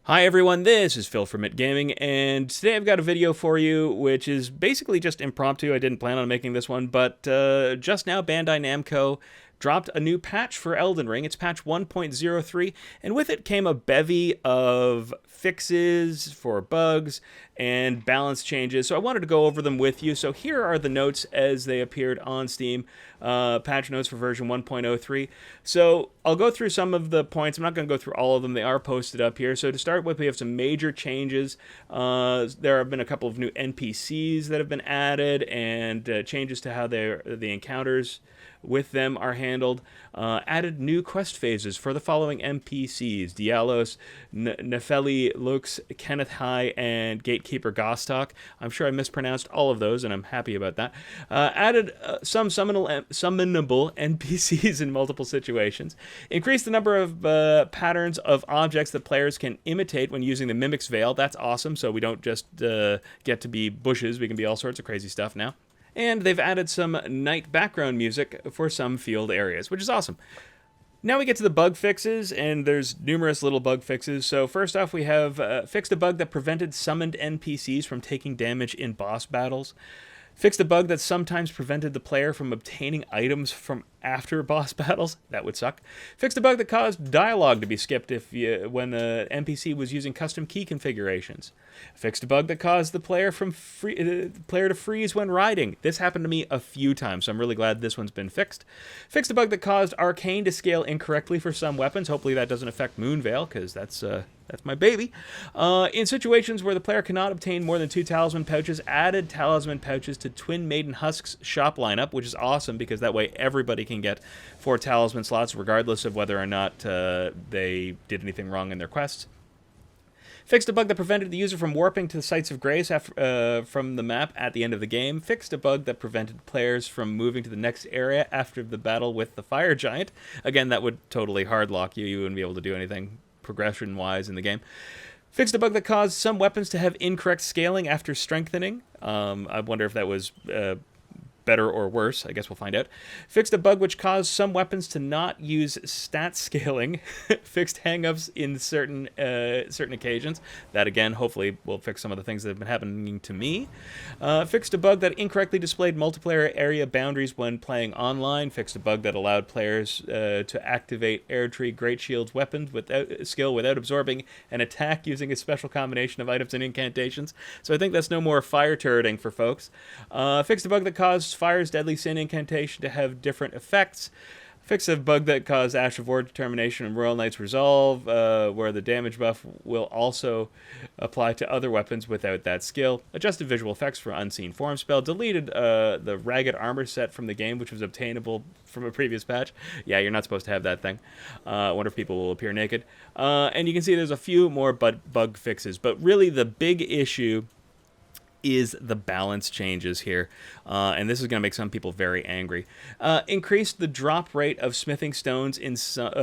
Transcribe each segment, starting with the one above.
Hi everyone, this is Phil from It Gaming, and today I've got a video for you which is basically just impromptu. I didn't plan on making this one, but just now Bandai Namco dropped a new patch for Elden Ring. It's patch 1.03, and with it came a bevy of fixes for bugs and balance changes, so I wanted to go over them with you. So here are the notes as they appeared on Steam, patch notes for version 1.03. So I'll go through some of the points. I'm not going to go through all of them. They are posted up here. So to start with, we have some major changes. There have been a couple of new NPCs that have been added, and changes to how the encounters with them are handled. Added new quest phases for the following NPCs: Diallos, Nepheli Loux, Kenneth Haight, and Gatekeeper Gostoc. I'm sure I mispronounced all of those, and I'm happy about that. Added some summonable NPCs in multiple situations. Increased the number of patterns of objects that players can imitate when using the Mimic's Veil. That's awesome, so we don't just get to be bushes. We can be all sorts of crazy stuff now. And they've added some night background music for some field areas, which is awesome. Now we get to the bug fixes, and there's numerous little bug fixes. So first off, we have fixed a bug that prevented summoned NPCs from taking damage in boss battles. Fixed a bug that sometimes prevented the player from obtaining items from after boss battles. That would suck. Fixed a bug that caused dialogue to be skipped when the NPC was using custom key configurations. Fixed a bug that caused the player to freeze when riding. This happened to me a few times, so I'm really glad this one's been fixed. Fixed a bug that caused arcane to scale incorrectly for some weapons. Hopefully that doesn't affect Moonveil, because that's my baby. In situations where the player cannot obtain more than 2 talisman pouches, added talisman pouches to Twin Maiden Husk's shop lineup, which is awesome because that way everybody can get 4 talisman slots regardless of whether or not they did anything wrong in their quests. Fixed a bug that prevented the user from warping to the Sites of Grace from the map at the end of the game. Fixed a bug that prevented players from moving to the next area after the battle with the Fire Giant. Again, that would totally hardlock you. You wouldn't be able to do anything progression-wise in the game. Fixed a bug that caused some weapons to have incorrect scaling after strengthening. I wonder if that was better or worse. I guess we'll find out. Fixed a bug which caused some weapons to not use stat scaling. Fixed hang-ups in certain occasions. That, again, hopefully will fix some of the things that have been happening to me. Fixed a bug that incorrectly displayed multiplayer area boundaries when playing online. Fixed a bug that allowed players to activate Air Tree Great Shield's weapons without absorbing an attack using a special combination of items and incantations. So I think that's no more fire turreting for folks. Fixed a bug that caused Fire's Deadly Sin incantation to have different effects. Fix a bug that caused Ash of War Determination and Royal Knight's Resolve, where the damage buff will also apply to other weapons without that skill. Adjusted visual effects for Unseen Form spell. Deleted the Ragged Armor set from the game, which was obtainable from a previous patch. Yeah, you're not supposed to have that thing. I wonder if people will appear naked. And you can see there's a few more bug fixes, but really the big issue is the balance changes here, and this is going to make some people very angry. Increased the drop rate of smithing stones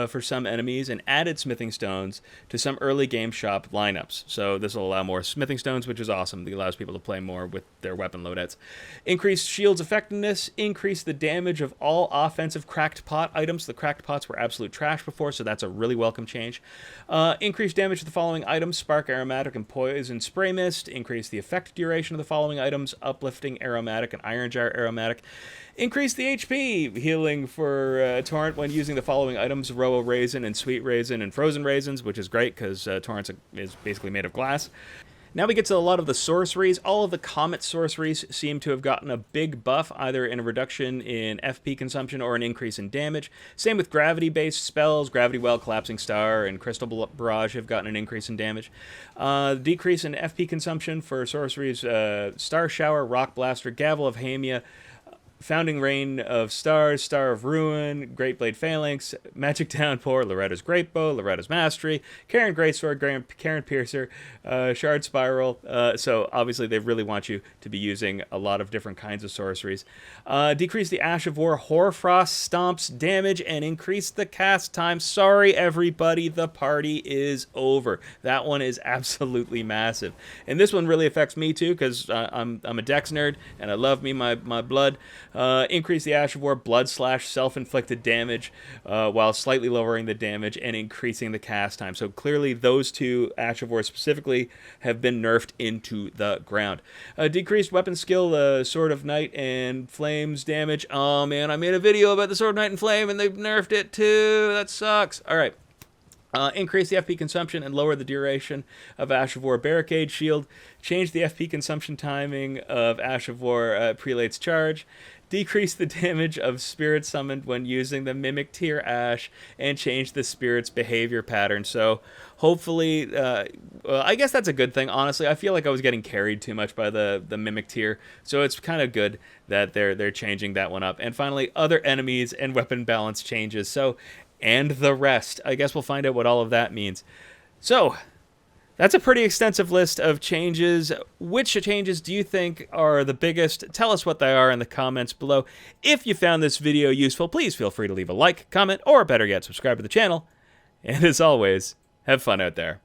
for some enemies, and added smithing stones to some early game shop lineups. So this will allow more smithing stones, which is awesome. It allows people to play more with their weapon loadouts. Increased shield's effectiveness. Increased the damage of all offensive cracked pot items. The cracked pots were absolute trash before, so that's a really welcome change. Increased damage to the following items: Spark, Aromatic, and Poison Spray Mist. Increased the effect duration of the following items: Uplifting, Aromatic, and Iron Jar Aromatic. Increase the HP healing for Torrent when using the following items: Roa Raisin and Sweet Raisin and Frozen Raisins, which is great because Torrent is basically made of glass. Now we get to a lot of the sorceries. All of the Comet sorceries seem to have gotten a big buff, either in a reduction in FP consumption or an increase in damage. Same with gravity-based spells. Gravity Well, Collapsing Star, and Crystal Barrage have gotten an increase in damage. Decrease in FP consumption for sorceries: Star Shower, Rock Blaster, Gavel of Hamia, Founding Rain of Stars, Star of Ruin, Great Blade Phalanx, Magic Downpour, Loretta's Great Bow, Loretta's Mastery, Karen Greatsword, Karen Piercer, Shard Spiral. So obviously they really want you to be using a lot of different kinds of sorceries. Decrease the Ash of War Hoarfrost Stomps damage and increase the cast time. Sorry everybody, the party is over. That one is absolutely massive. And this one really affects me too, because I'm a Dex nerd and I love me my blood. Increase the Ash of War Blood Slash self-inflicted damage while slightly lowering the damage and increasing the cast time. So clearly those two, Ash of War specifically, have been nerfed into the ground. Decreased weapon skill, Sword of Night and Flames damage. Oh man, I made a video about the Sword of Night and Flame and they've nerfed it too. That sucks. All right. Increase the FP consumption and lower the duration of Ash of War Barricade Shield. Change the FP consumption timing of Ash of War Prelate's Charge. Decrease the damage of spirits summoned when using the Mimic Tier Ash. And change the spirit's behavior pattern. So hopefully, I guess that's a good thing. Honestly, I feel like I was getting carried too much by the Mimic Tier. So it's kind of good that they're changing that one up. And finally, other enemies and weapon balance changes. So and the rest. I guess we'll find out what all of that means. So, that's a pretty extensive list of changes. Which changes do you think are the biggest? Tell us what they are in the comments below. If you found this video useful, please feel free to leave a like, comment, or better yet, subscribe to the channel. And as always, have fun out there.